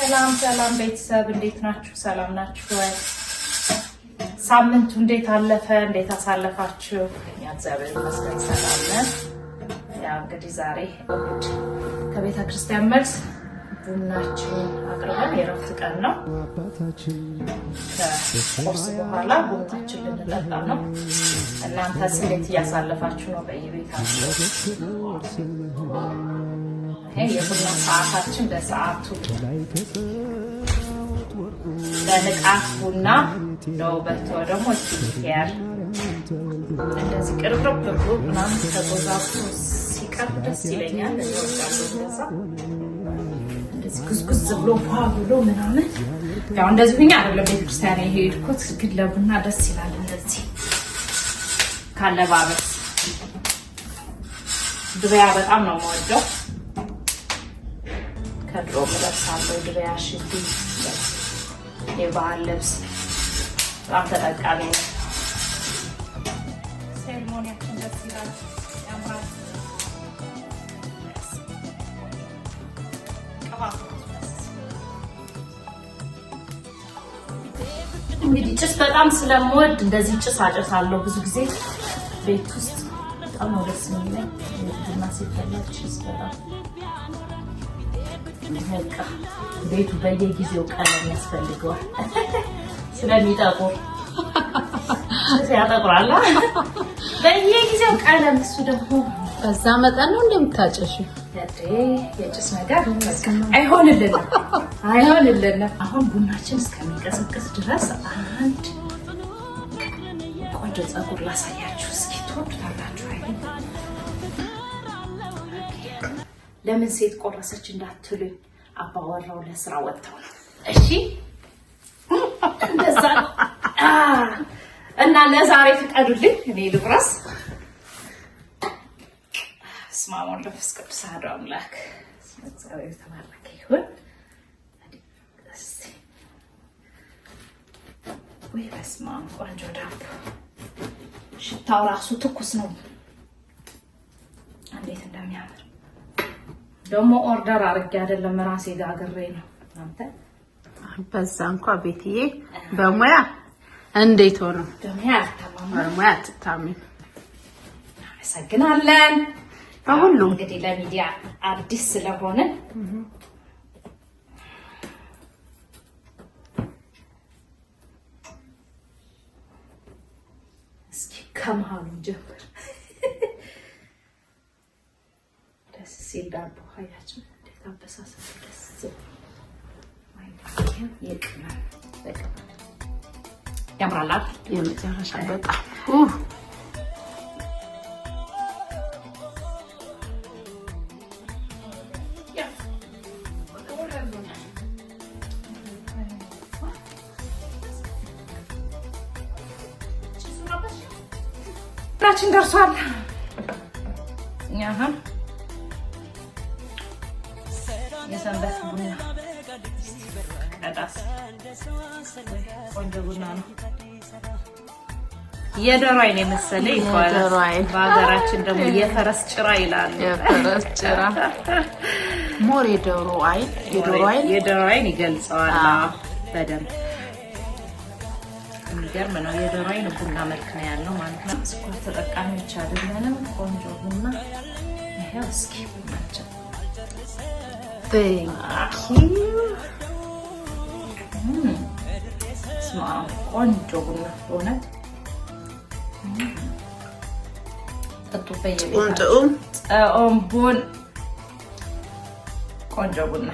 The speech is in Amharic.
ሰላም ቤተሰብ እንዴት ናችሁ? ሰላም ናችሁ ወይ? ሳምንቱ እንዴት አለፈ? እንዴት አሳለፋችሁ? እኛ እግዚአብሔር ይመስገን ሰላም ነን። ያው እንግዲህ ዛሬ እሑድ ከቤተ ክርስቲያን መልስ ቡናችን አቅርበን የረፍት ቀን ነው። ከቁርስ በኋላ ቡናችን ልንጠጣ ነው። እናንተስ እንዴት እያሳለፋችሁ ነው በየቤታችሁ? የቡና ሰዓታችን በሰዓቱ ለንቃት ቡና ለውበት ደግሞ ስኪንኬር እንደዚህ ቅርብ ብሎ ምናምን ተጎዛብቶ ሲቀርብ ደስ ይለኛል። እንደዛ እንደዚህ ጉዝጉዝ ብሎ ብሎ ምናምን ያው እንደዚህ ሁኛ አይደለም ቤተክርስቲያን የሄድኩት፣ ግን ለቡና ደስ ይላል። እንደዚህ ካለባበስ ድሪያ በጣም ነው የምወደው። ከድሮ ለብሳለሁ ድሪያ ሽቲ የባህል ልብስ በጣም ተጠቃሚ ነው። ሴሪሞኒያችን ደስ ይላል ያምራል። እንግዲህ ጭስ በጣም ስለምወድ እንደዚህ ጭስ አጨሳለሁ ብዙ ጊዜ ቤት ውስጥ በጣም ነው ደስ የሚለኝ። ቡና ሲፈላ ጭስ በጣም በቃ ቤቱ በየጊዜው ቀለም ያስፈልገዋል ስለሚጠቁር ያጠቁራል በየጊዜው ቀለም። እሱ ደግሞ በዛ መጠን ነው እንደምታጨሽ የጭስ ነገር አይሆንልንም። አሁን ቡናችን እስከሚቀሰቅስ ድረስ አንድ ቆንጆ ፀጉር ላሳያችሁ። እስኪ ትወዱታላችሁ አይደል? ለምን ሴት ቆረሰች እንዳትሉኝ፣ አባወራው ለስራ ወጥተው ነው። እሺ እንደዛ እና ለዛሬ ፍቀዱልኝ እኔ ልብረስ። በስመ አብ ወወልድ ወመንፈስ ቅዱስ አሐዱ አምላክ እግዚአብሔር የተባረከ ይሁን። ወይ በስመ አብ ቆንጆ ዳቦ ሽታው ራሱ ትኩስ ነው። እንዴት እንደሚያምር ደግሞ ኦርደር አድርጌ አይደለም ራሴ ጋግሬ ነው። አንተ በዛ እንኳን ቤትዬ በሙያ እንዴት ሆኖ በሙያ አትታሚም። አመሰግናለን። በሁሉ እንግዲህ ለሚዲያ አዲስ ስለሆነ እስኪ ከመሀሉ ጀምር። ደስ ሲል ዳቦ ሀያችሁ እንዴት አበሳሰብ ደስ ይቅናል። በቃ ያምራል። የመጨረሻ በጣም ራችን ደርሷል። የሰንበት ቡና ቀዳስ ቆንጆ ቡና ነው። የዶሮ አይን የመሰለ ይባላል። በሀገራችን ደግሞ የፈረስ ጭራ ይላሉ። የፈረስ ጭራ ሞር የዶሮ አይን ይገልጸዋል በደንብ። የሚገርም ነው። የዶሮ አይን ቡና መልክ ነው ያለው ማለት ነው። ስኳር ተጠቃሚዎች አይደለንም። ቆንጆ ቡና ይሄው። እስኪ ቡናችን ቆንጆ ቡና በእውነት ጠጡ። በየቤታችሁ ቆንጆ ቡና